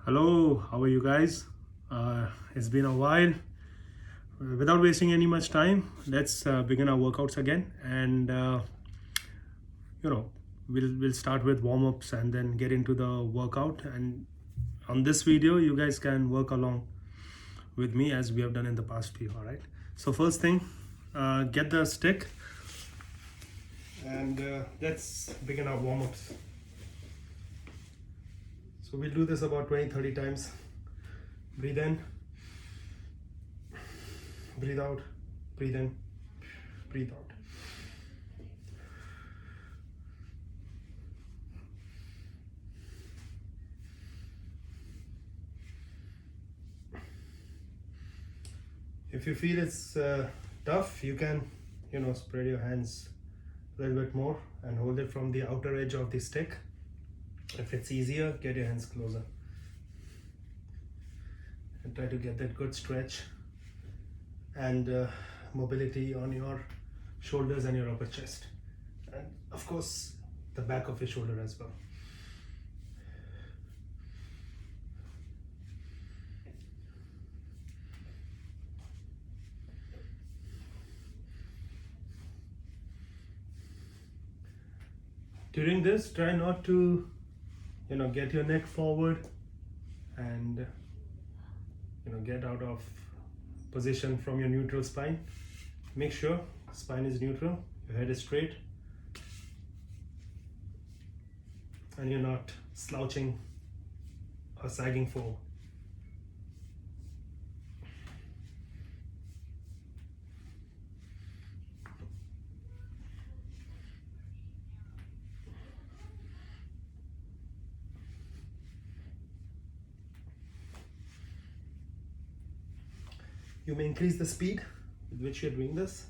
Hello, how are you guys? It's been a while. Without wasting any much time, let's begin our workouts again. And you know, we'll start with warm ups and then get into the workout. And on this video, you guys can work along with me as we have done in the past few. All right. So first thing, get the stick, and let's begin our warm ups. So we'll do this about 20-30 times. Breathe in, breathe out, breathe in, breathe out. If you feel it's tough, you can, spread your hands a little bit more and hold it from the outer edge of the stick. If it's easier, get your hands closer and try to get that good stretch and mobility on your shoulders and your upper chest, and of course the back of your shoulder as well. During this, try not to get your neck forward and get out of position from your neutral spine. Make sure spine is neutral, your head is straight, and you're not slouching or sagging forward. You may increase the speed with which you're doing this,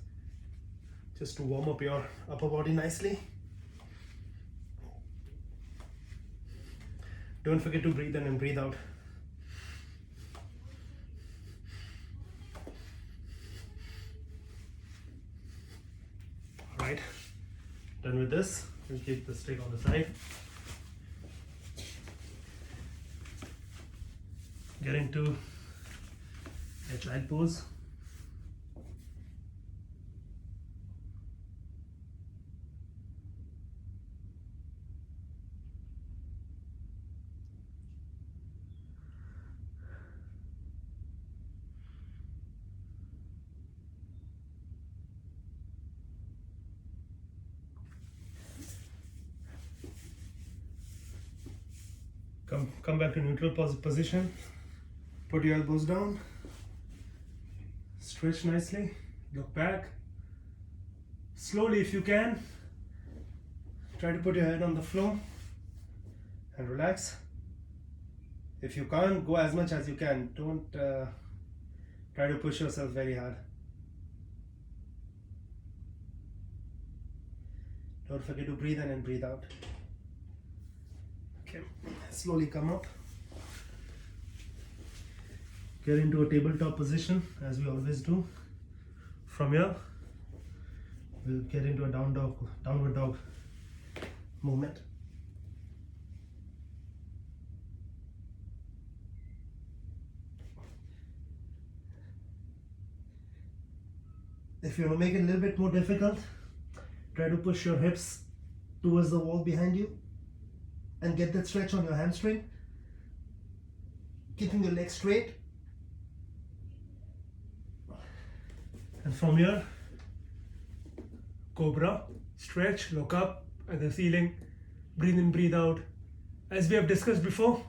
just to warm up your upper body nicely. Don't forget to breathe in and breathe out. Alright, done with this. We'll keep the stick on the side. Get into a child pose. Come back to neutral position. Put your elbows down. Stretch nicely. Look back. Slowly, if you can, try to put your head on the floor and relax. If you can't, go as much as you can. Don't try to push yourself very hard. Don't forget to breathe in and breathe out. Okay, slowly come up. Get into a tabletop position as we always do. From here, we'll get into a downward dog movement. If you want to make it a little bit more difficult, try to push your hips towards the wall behind you and get that stretch on your hamstring, keeping your legs straight. And from here, cobra, stretch, look up at the ceiling, breathe in, breathe out. As we have discussed before,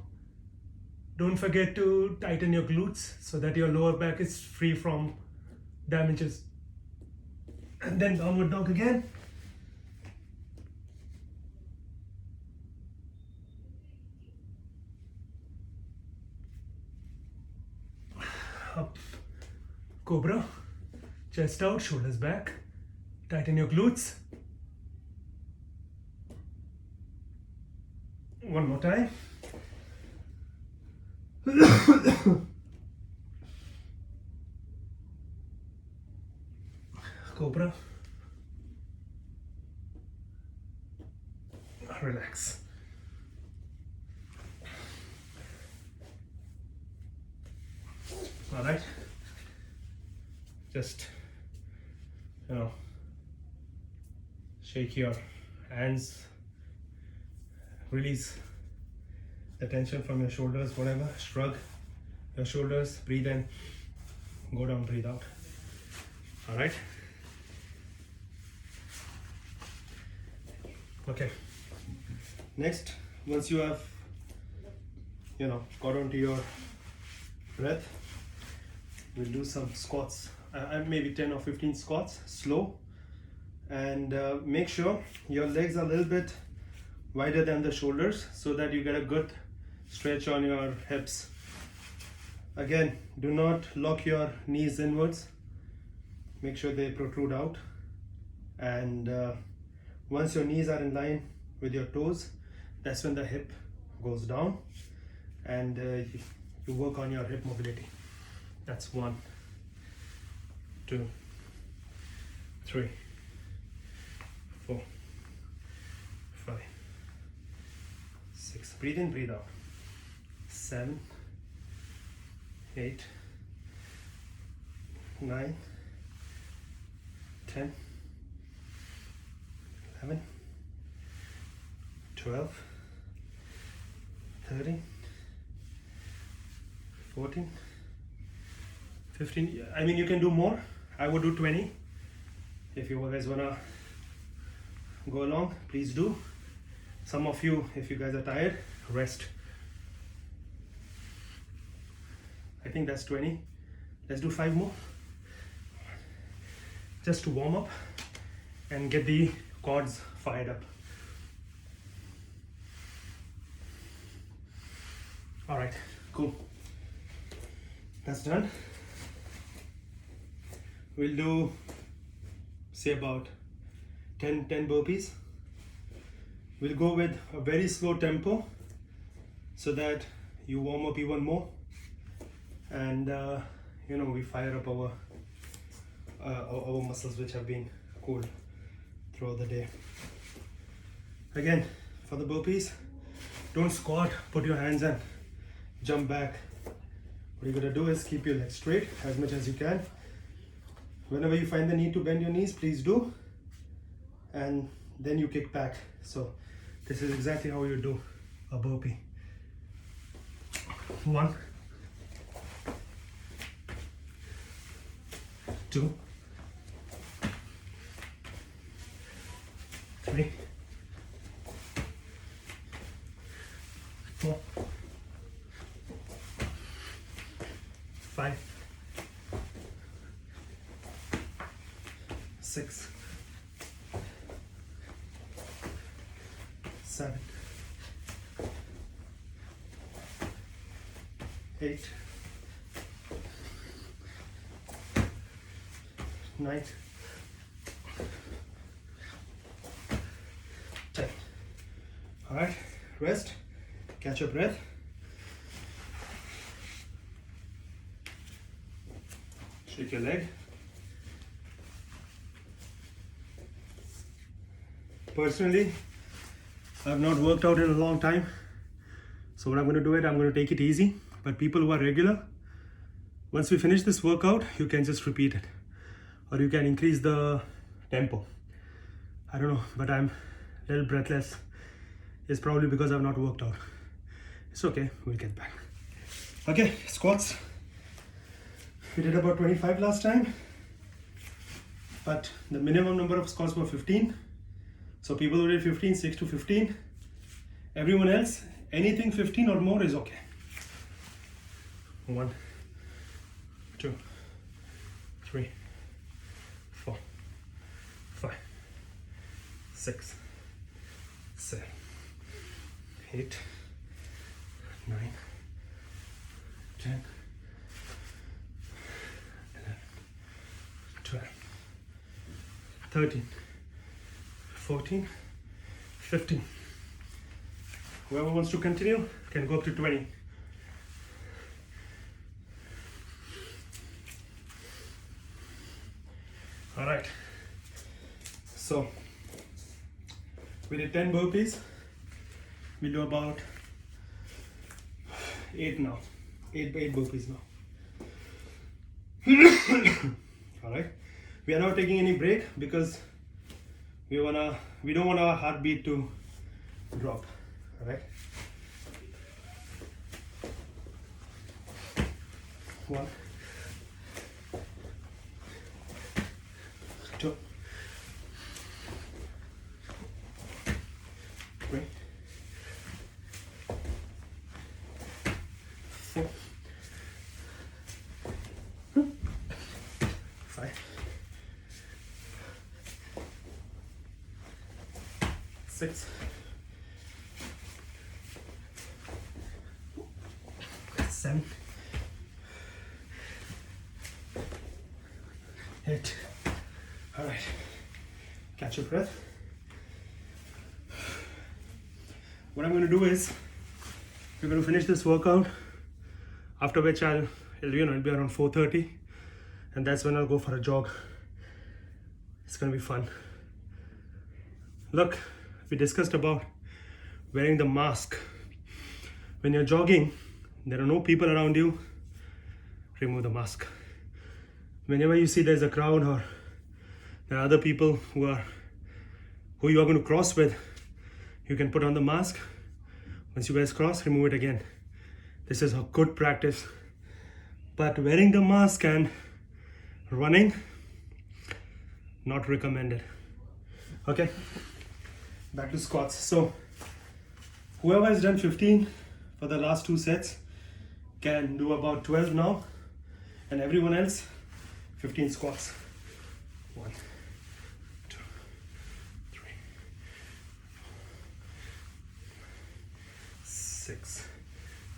don't forget to tighten your glutes so that your lower back is free from damages. And then downward dog again. Up, cobra. Chest out, shoulders back. Tighten your glutes. One more time. Cobra. Relax. All right, just shake your hands, release the tension from your shoulders, whatever, shrug your shoulders, breathe in, go down, breathe out. All right, okay, next, once you have got onto your breath, we'll do some squats. Maybe 10 or 15 squats, slow, and make sure your legs are a little bit wider than the shoulders so that you get a good stretch on your hips. Again, do not lock your knees inwards, make sure they protrude out, and once your knees are in line with your toes, that's when the hip goes down, and you work on your hip mobility. That's 1, 2, 3, 4, 5, 6. Breathe in, breathe out. 7, 8, 9, 10, 11, 12, 13, 14, 15. I mean, you can do more. I would do 20. If you guys wanna go along, please do. Some of you, if you guys are tired, rest. I think that's 20. Let's do 5 more. Just to warm up and get the quads fired up. All right, cool. That's done. We'll do, say, about 10 burpees. We'll go with a very slow tempo so that you warm up even more, and we fire up our muscles which have been cooled throughout the day. Again, for the burpees, don't squat, put your hands and jump back. What you're gonna do is keep your legs straight as much as you can. Whenever you find the need to bend your knees, please do, and then you kick back. So this is exactly how you do a burpee. 1, 2, 3, 4, 5, 6, 7, 8, 9, 10. All right, rest, catch your breath. Shake your leg. Personally, I've not worked out in a long time, so what I'm going to do it, I'm going to take it easy. But people who are regular, once we finish this workout, you can just repeat it, or you can increase the tempo. I don't know, but I'm a little breathless. It's probably because I've not worked out. It's okay, we'll get back. Okay, squats. We did about 25 last time, but the minimum number of squats were 15. So people who did 15, 6 to 15. Everyone else, anything 15 or more is okay. 1, 2, 3, 4, 5, 6, 7, 8, 9, 10, 11, 12, 13, 14, 15. Whoever wants to continue can go up to 20. All right. So we did 10 burpees. We'll do about 8 now. 8 burpees now. All right, we are not taking any break because we don't want our heartbeat to drop. All right, 1, 2, 3, 4, 5, 6, 7, 8. All right, catch your breath. What I'm going to do is we're going to finish this workout, after which it'll be around 4:30, and that's when I'll go for a jog. It's going to be fun. Look, we discussed about wearing the mask. When you're jogging, there are no people around you, remove the mask. Whenever you see there's a crowd or there are other people who you are going to cross with, you can put on the mask. Once you guys cross, remove it again. This is a good practice. But wearing the mask and running, not recommended. Okay, back to squats. So whoever has done 15 for the last 2 sets can do about 12 now, and everyone else 15 squats. 1, 2, 3, 6,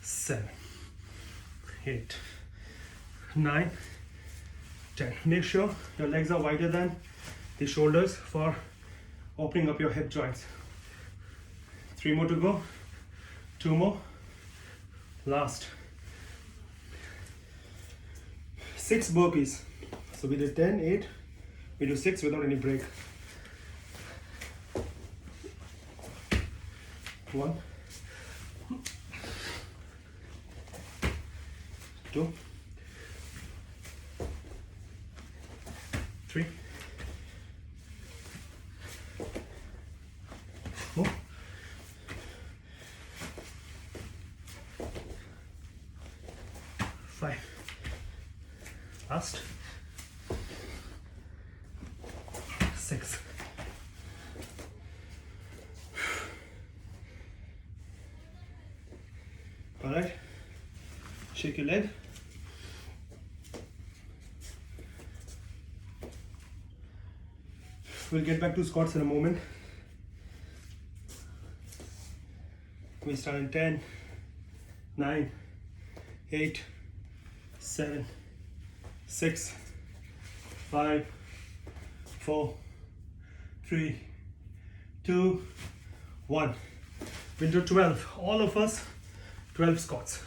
7, 8, 9, 10. Make sure your legs are wider than the shoulders for opening up your hip joints. 3 more to go. 2 more. Last. 6 burpees. So we did 10, 8. We do 6 without any break. 1, 2, 3, 4, 5. Last. 6. All right, shake your leg. We'll get back to squats in a moment. We start in 10, 9, 8, 7, 6, 5, 4, 3, 2, 1. We'll do 12. All of us, 12 squats.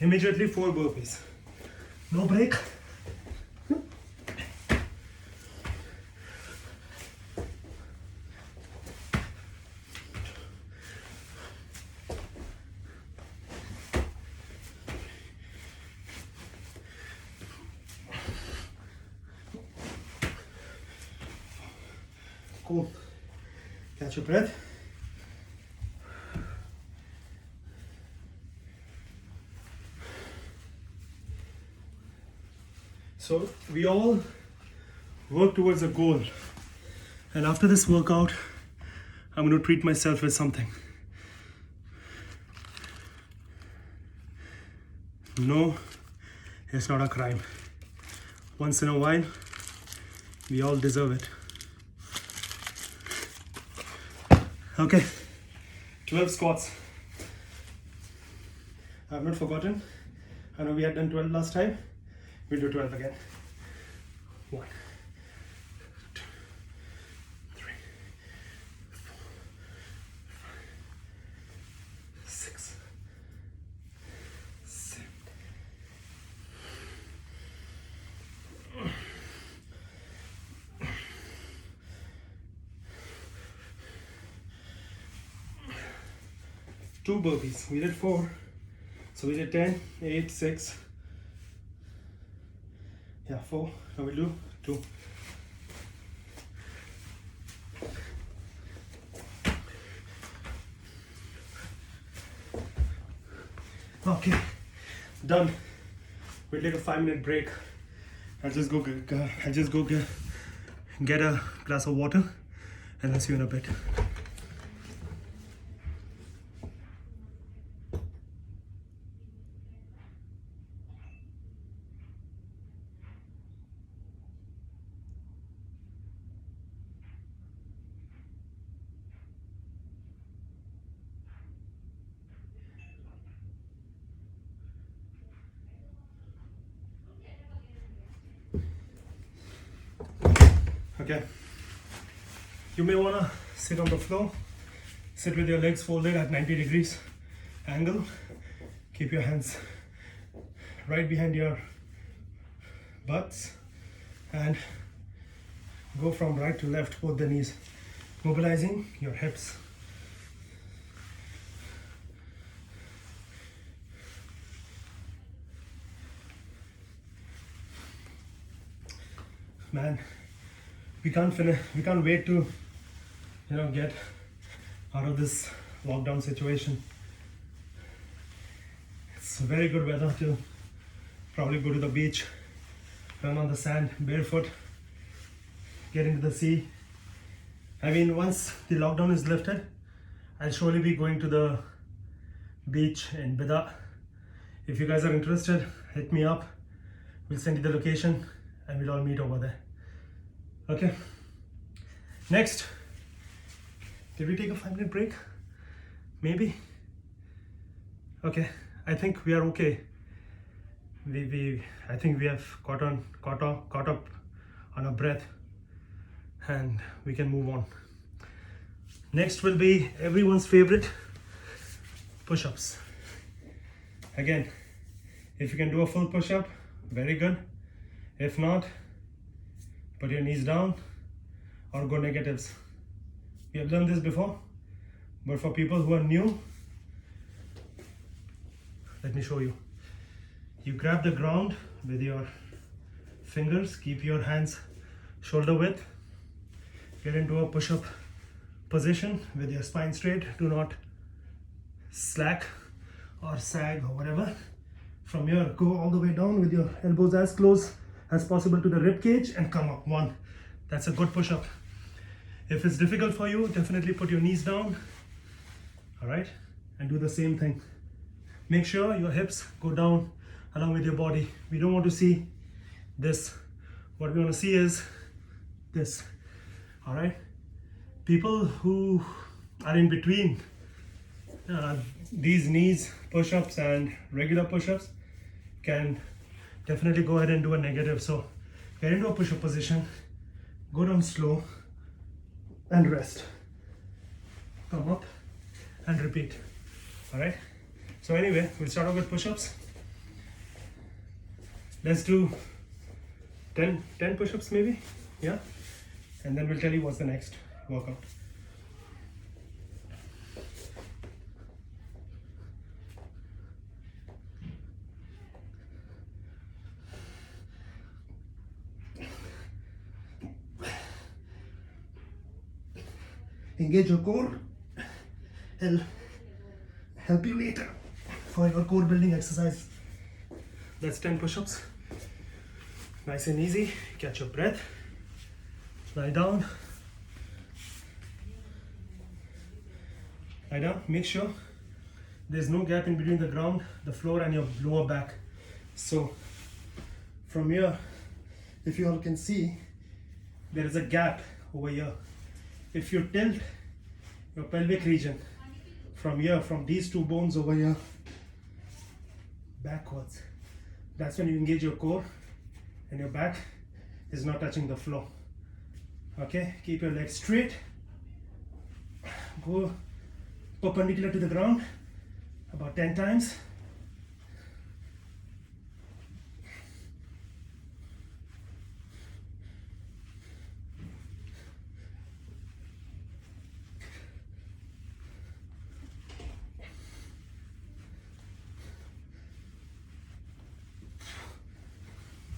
Immediately 4 burpees. No break. Cool. Catch your breath. So we all work towards a goal, and after this workout I'm going to treat myself with something. No, it's not a crime. Once in a while we all deserve it. Okay, 12 squats. I have not forgotten. I know we had done 12 last time. We'll do 12 again. 1, 2, 3, 4, 5, 6, 7, 2 burpees. We did 4. So we did 10, 8, 6. Yeah, 4. Now we'll do 2. Okay, done. We'll take a 5-minute break. I'll just go get a glass of water, and I'll see you in a bit. Okay, you may want to sit on the floor. Sit with your legs folded at 90 degrees angle. Keep your hands right behind your butts and go from right to left, both the knees, mobilizing your hips. Man, we can't wait to get out of this lockdown situation. It's very good weather to probably go to the beach, run on the sand barefoot, get into the sea. I mean, once the lockdown is lifted, I'll surely be going to the beach in Bida. If you guys are interested, hit me up. We'll send you the location and we'll all meet over there. Okay. Next, did we take a 5-minute break? Maybe. Okay, I think we are okay. I think we have caught up on our breath, and we can move on. Next will be everyone's favorite, push-ups. Again, if you can do a full push-up, very good. If not, put your knees down or go negatives. We have done this before, but for people who are new, let me show you. You grab the ground with your fingers, keep your hands shoulder width, get into a push-up position with your spine straight. Do not slack or sag or whatever. From here, go all the way down with your elbows as close as possible to the rib cage and come up. 1. That's a good push-up. If it's difficult for you, definitely put your knees down. All right, and do the same thing. Make sure your hips go down along with your body. We don't want to see this. What we want to see is this. All right, people who are in between these knees push-ups and regular push-ups can definitely go ahead and do a negative. So get into a push-up position, go down slow and rest. Come up and repeat. All right, so anyway, we'll start off with push-ups. Let's do 10 push-ups maybe, yeah, and then we'll tell you what's the next workout. Engage your core. Help you later for your core building exercise. That's 10 push-ups. Nice and easy. Catch your breath. Lie down. Lie down. Make sure there's no gap in between the ground, the floor, and your lower back. So from here, if you all can see, there is a gap over here. If you tilt your pelvic region from here, from these two bones over here, backwards, that's when you engage your core and your back is not touching the floor. Okay, keep your legs straight. Go perpendicular to the ground about 10 times.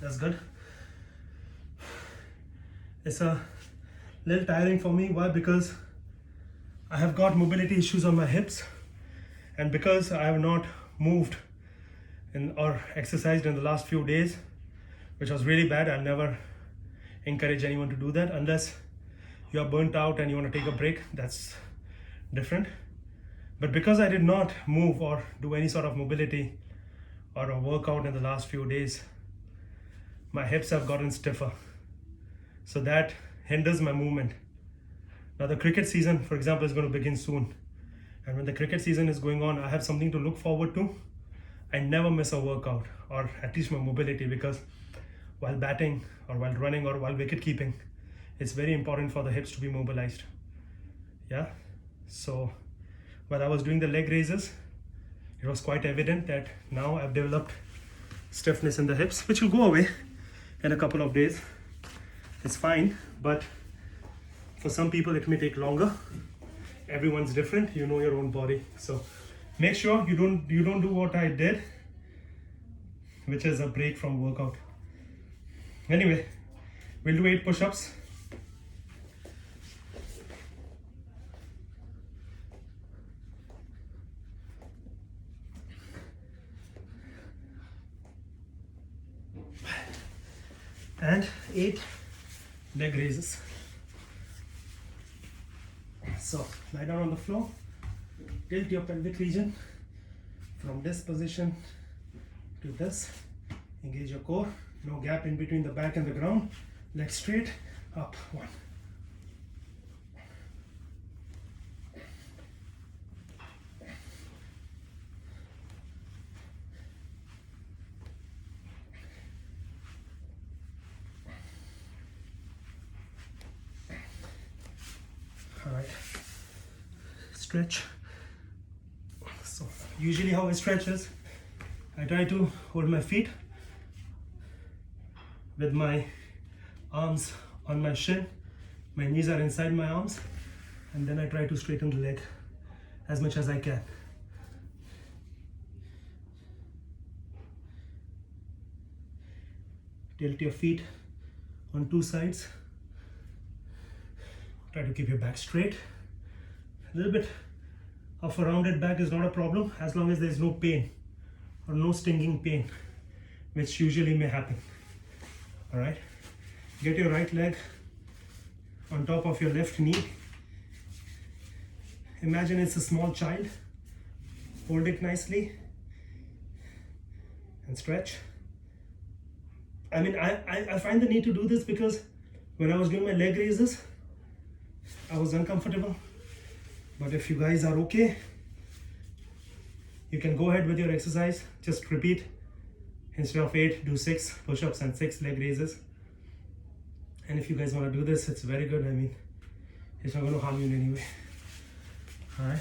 That's good. It's a little tiring for me. Why? Because I have got mobility issues on my hips, and because I have not moved or exercised in the last few days, which was really bad. I'll never encourage anyone to do that unless you are burnt out and you want to take a break. That's different. But because I did not move or do any sort of mobility or a workout in the last few days, my hips have gotten stiffer. So that hinders my movement. Now the cricket season, for example, is going to begin soon. And when the cricket season is going on, I have something to look forward to. I never miss a workout, or at least my mobility, because while batting or while running or while wicket keeping, it's very important for the hips to be mobilized. Yeah. So while I was doing the leg raises, it was quite evident that now I've developed stiffness in the hips, which will go away in a couple of days. It's fine, but for some people it may take longer. Everyone's different. You know your own body. So make sure you don't do what I did, which is a break from workout. Anyway, we'll do 8 push-ups. And 8 leg raises. So lie down on the floor, tilt your pelvic region from this position to this, engage your core, no gap in between the back and the ground, legs straight, up, 1. All right, stretch. So usually how I stretch is, I try to hold my feet with my arms on my shin, my knees are inside my arms, and then I try to straighten the leg as much as I can. Tilt your feet on 2 sides. Try to keep your back straight. A little bit of a rounded back is not a problem as long as there is no pain or no stinging pain, which usually may happen. All right, get your right leg on top of your left knee. Imagine it's a small child. Hold it nicely and stretch. I mean, I find the need to do this because when I was doing my leg raises, I was uncomfortable. But if you guys are okay, you can go ahead with your exercise. Just repeat. Instead of 8, do 6 push-ups and 6 leg raises. And if you guys want to do this, it's very good. I mean, it's not going to harm you in any way. All right.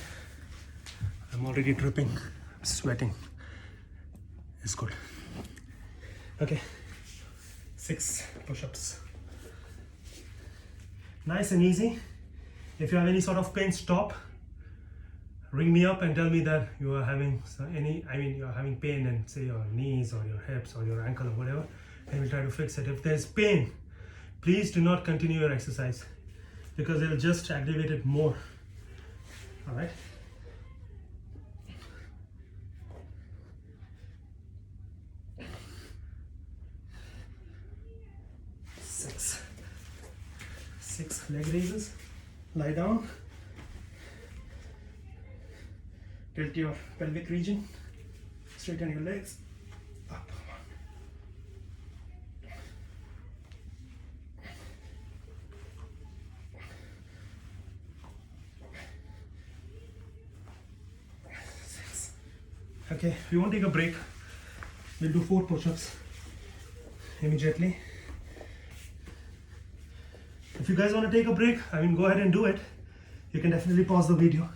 I'm already dripping, I'm sweating. It's good. Okay. 6 push-ups. Nice and easy. If you have any sort of pain, stop. Ring me up and tell me that you are having you are having pain in, say, your knees or your hips or your ankle or whatever, and we'll try to fix it. If there's pain, please do not continue your exercise because it'll just aggravate it more. All right. Six leg raises. Lie down. Tilt your pelvic region. Straighten your legs. Up. 6. Okay, we won't take a break. We'll do 4 push-ups immediately. If you guys want to take a break, I mean, go ahead and do it. You can definitely pause the video.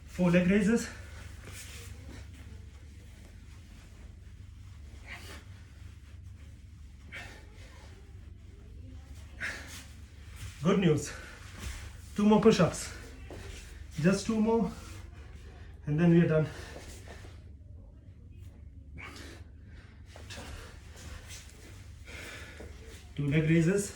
Four leg raises. Good news. 2 more push-ups. Just 2 more. and then we are done. Two leg raises.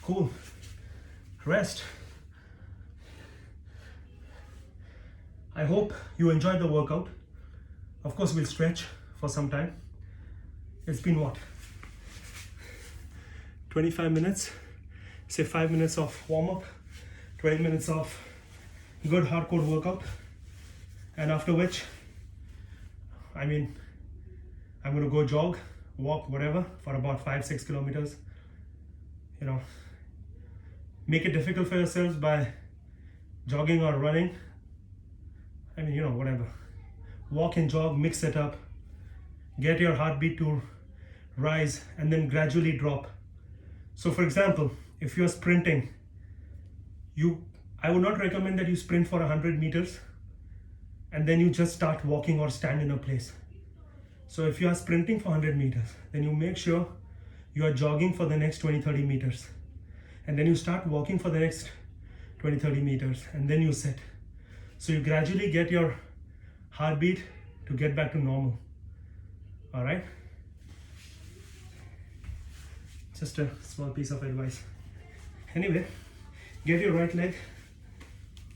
Cool. Rest. I hope you enjoyed the workout. Of course, we'll stretch for some time. It's been what? 25 minutes. Say 5 minutes of warm up, 20 minutes of good hardcore workout. And after which, I'm gonna go jog, walk, whatever, for about 5-6 kilometers. Make it difficult for yourselves by jogging or running. Whatever. Walk and jog, mix it up. Get your heartbeat to rise and then gradually drop. So for example, if you're sprinting, I would not recommend that you sprint for 100 meters and then you just start walking or stand in a place. So if you are sprinting for 100 meters, then you make sure you are jogging for the next 20-30 meters. And then you start walking for the next 20-30 meters and then you sit. So you gradually get your heartbeat to get back to normal. All right? Just a small piece of advice. Anyway, get your right leg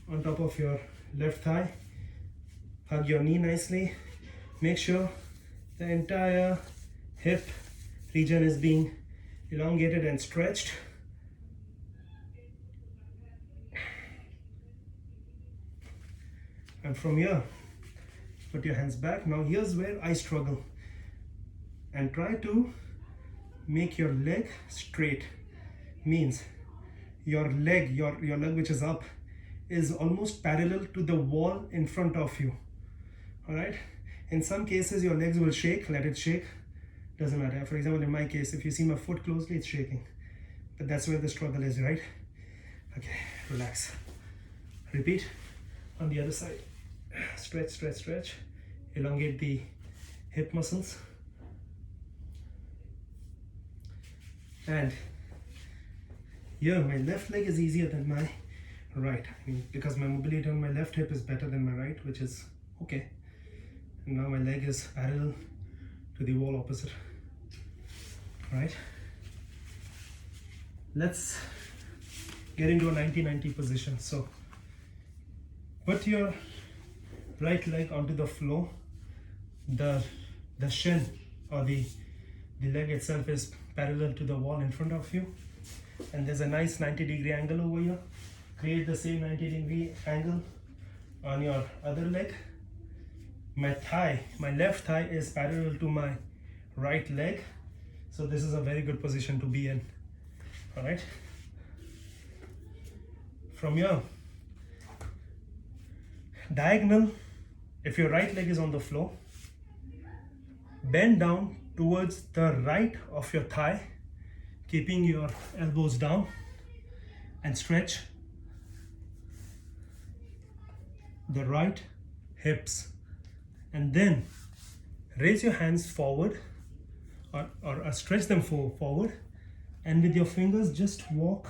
on top of your left thigh. Hug your knee nicely. Make sure the entire hip region is being elongated and stretched. And from here, put your hands back. Now here's where I struggle. And try to make your leg straight. Means your leg which is up is almost parallel to the wall in front of you. All right? In some cases, your legs will shake. Let it shake. Doesn't matter. For example, in my case, if you see my foot closely, it's shaking. But that's where the struggle is, right? Okay, relax. Repeat on the other side. Stretch, stretch, stretch. Elongate the hip muscles. And here, my left leg is easier than my right. Because my mobility on my left hip is better than my right, which is okay. And now my leg is parallel to the wall opposite. Right? Let's get into a 90-90 position. So, put your right leg onto the floor. The shin or the leg itself is parallel to the wall in front of you. And there's a nice 90-degree angle over here. Create the same 90-degree angle on your other leg. My left thigh is parallel to my right leg. So this is a very good position to be in. All right. From here, diagonal, if your right leg is on the floor, bend down towards the right of your thigh, keeping your elbows down, and stretch the right hips. And then raise your hands forward or stretch them forward, and with your fingers just walk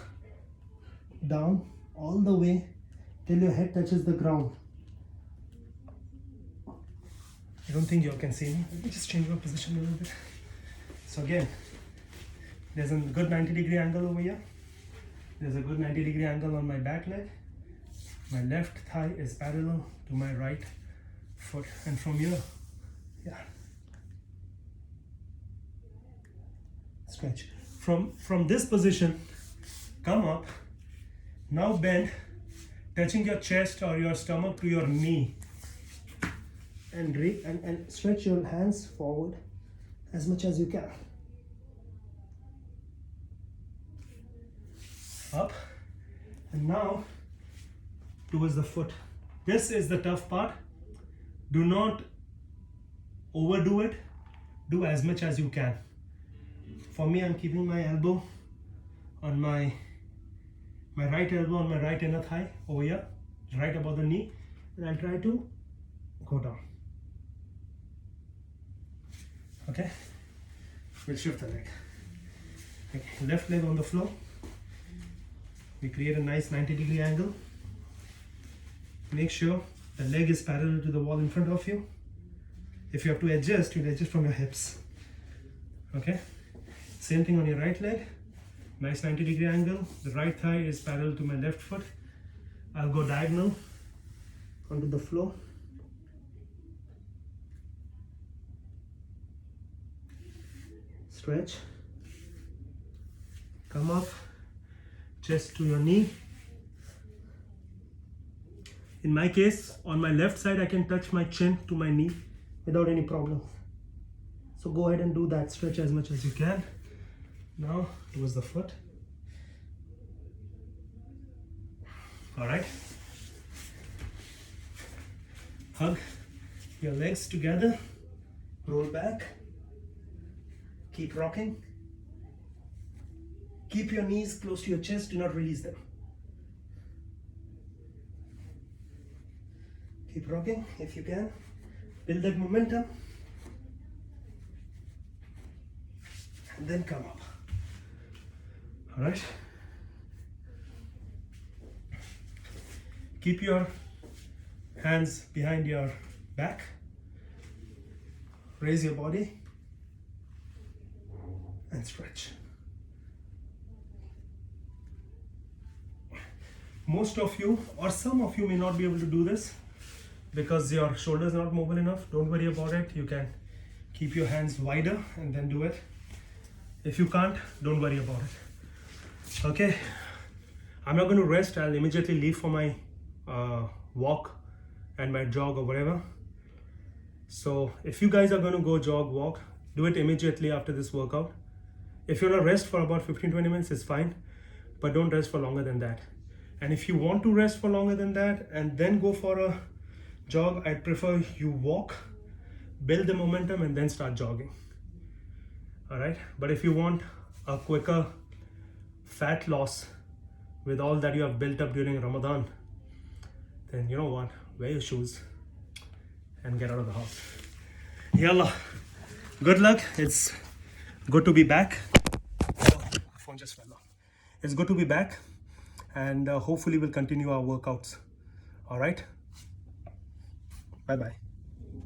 down all the way till your head touches the ground. I don't think you all can see me. Let me just change my position a little bit. So again, there's a good 90-degree angle over here. There's a good 90-degree angle on my back leg. My left thigh is parallel to my right foot. And from here, stretch. From this position, come up. Now bend, touching your chest or your stomach to your knee. And stretch your hands forward as much as you can. Up. And now towards the foot. This is the tough part. Do not overdo it. Do as much as you can. For me, I'm keeping my elbow on my right elbow on my right inner thigh over here, right above the knee, and I'll try to go down. Okay, we'll shift the leg. Okay, left leg on the floor. We create a nice 90-degree angle. Make sure the leg is parallel to the wall in front of you. If you have to adjust, you'll adjust from your hips. Okay, same thing on your right leg. Nice 90-degree angle. The right thigh is parallel to my left foot. I'll go diagonal onto the floor. Stretch. Come up, chest to your knee. In my case, on my left side, I can touch my chin to my knee without any problem. So go ahead and do that. Stretch as much as you can. Now towards the foot. All right. Hug your legs together. Roll back. Keep rocking. Keep your knees close to your chest. Do not release them. Keep rocking if you can. Build that momentum. And then come up. All right. Keep your hands behind your back. Raise your body and stretch. Most of you or some of you may not be able to do this because your shoulders are not mobile enough. Don't worry about it. You can keep your hands wider and then do it. If you can't, don't worry about it. Okay, I'm not going to rest. I'll immediately leave for my walk and my jog or whatever. So if you guys are going to go jog, walk, do it immediately after this workout. If you want to rest for about 15-20 minutes, it's fine, but don't rest for longer than that. And if you want to rest for longer than that and then go for a jog, I'd prefer you walk, build the momentum, and then start jogging. All right. But if you want a quicker fat loss with all that you have built up during Ramadan, then you know what? Wear your shoes and get out of the house. Yallah. Good luck. It's good to be back. Phone just fell off. It's good to be back. And hopefully we'll continue our workouts. All right. Bye-bye.